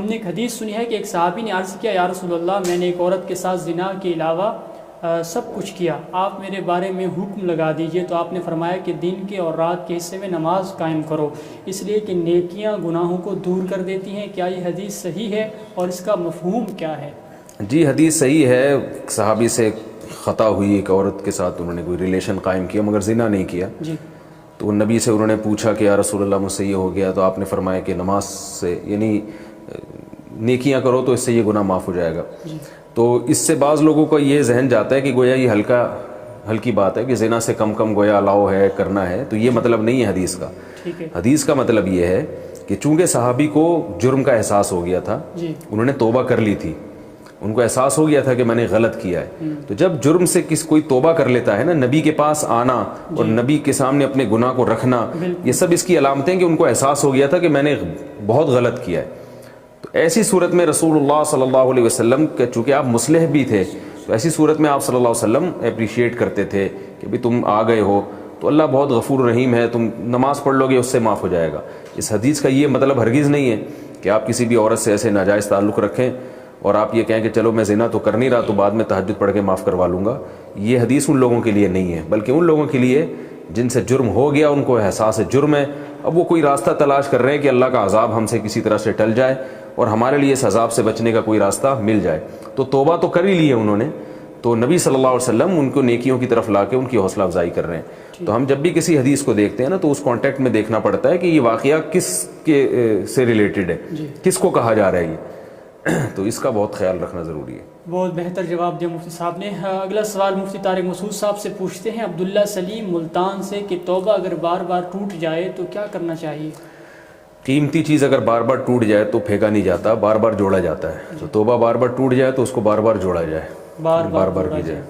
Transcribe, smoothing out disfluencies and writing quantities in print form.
ہم نے ایک حدیث سنی ہے کہ ایک صحابی نے عرض کیا یا رسول اللہ میں نے ایک عورت کے ساتھ زنا کے علاوہ سب کچھ کیا، آپ میرے بارے میں حکم لگا دیجئے۔ تو آپ نے فرمایا کہ دن کے اور رات کے حصے میں نماز قائم کرو، اس لیے کہ نیکیاں گناہوں کو دور کر دیتی ہیں۔ کیا یہ حدیث صحیح ہے اور اس کا مفہوم کیا ہے؟ جی حدیث صحیح ہے، صحابی سے خطا ہوئی، ایک عورت کے ساتھ انہوں نے کوئی ریلیشن قائم کیا مگر زنا نہیں کیا، جی تو نبی سے انہوں نے پوچھا کہ یا رسول اللہ مجھ سے یہ ہو گیا، تو آپ نے فرمایا کہ نماز سے یعنی نیکیاں کرو تو اس سے یہ گناہ معاف ہو جائے گا۔ جی تو اس سے بعض لوگوں کا یہ ذہن جاتا ہے کہ گویا یہ ہلکی بات ہے کہ زنا سے کم گویا الاؤ ہے، کرنا ہے، تو یہ مطلب نہیں ہے حدیث کا۔ ٹھیک ہے۔ حدیث کا مطلب یہ ہے کہ چونکہ صحابی کو جرم کا احساس ہو گیا تھا، جی انہوں نے توبہ کر لی تھی، ان کو احساس ہو گیا تھا کہ میں نے غلط کیا ہے، تو جب جرم سے کوئی توبہ کر لیتا ہے نا، نبی کے پاس آنا اور نبی کے سامنے اپنے گناہ کو رکھنا، یہ سب اس کی علامتیں ہیں کہ ان کو احساس ہو گیا تھا کہ میں نے بہت غلط کیا ہے۔ تو ایسی صورت میں رسول اللہ صلی اللہ علیہ وسلم کہ چونکہ آپ مصلح بھی تھے، تو ایسی صورت میں آپ صلی اللہ علیہ وسلم اپریشیٹ کرتے تھے کہ بھی تم آ گئے ہو تو اللہ بہت غفور رحیم ہے، تم نماز پڑھ لو گے اس سے معاف ہو جائے گا۔ اس حدیث کا یہ مطلب ہرگز نہیں ہے کہ آپ کسی بھی عورت سے ایسے ناجائز تعلق رکھیں اور آپ یہ کہیں کہ چلو میں زنا تو کر نہیں رہا تو بعد میں تہجد پڑھ کے معاف کروا لوں گا۔ یہ حدیث ان لوگوں کے لیے نہیں ہے، بلکہ ان لوگوں کے لیے جن سے جرم ہو گیا، ان کو احساس جرم ہے، اب وہ کوئی راستہ تلاش کر رہے ہیں کہ اللہ کا عذاب ہم سے کسی طرح سے ٹل جائے اور ہمارے لیے اس عذاب سے بچنے کا کوئی راستہ مل جائے۔ تو توبہ تو کر ہی لی ہے انہوں نے، تو نبی صلی اللہ علیہ وسلم ان کو نیکیوں کی طرف لا کے ان کی حوصلہ افزائی کر رہے ہیں۔ تو ہم جب بھی کسی حدیث کو دیکھتے ہیں نا تو اس کانٹیکٹ میں دیکھنا پڑتا ہے کہ یہ واقعہ کس کے سے ریلیٹڈ ہے، کس کو کہا جا رہا ہے یہ، تو اس کا بہت خیال رکھنا ضروری ہے۔ بہت بہتر جواب دیا مفتی صاحب نے۔ اگلا سوال مفتی طارق مسعود صاحب سے پوچھتے ہیں عبداللہ سلیم ملتان سے کہ توبہ اگر بار بار ٹوٹ جائے تو کیا کرنا چاہیے؟ قیمتی چیز اگر بار بار ٹوٹ جائے تو پھینکا نہیں جاتا، بار بار جوڑا جاتا ہے۔ تو توبہ بار بار ٹوٹ جائے تو اس کو بار بار جوڑا جائے، بار بار کی جائے۔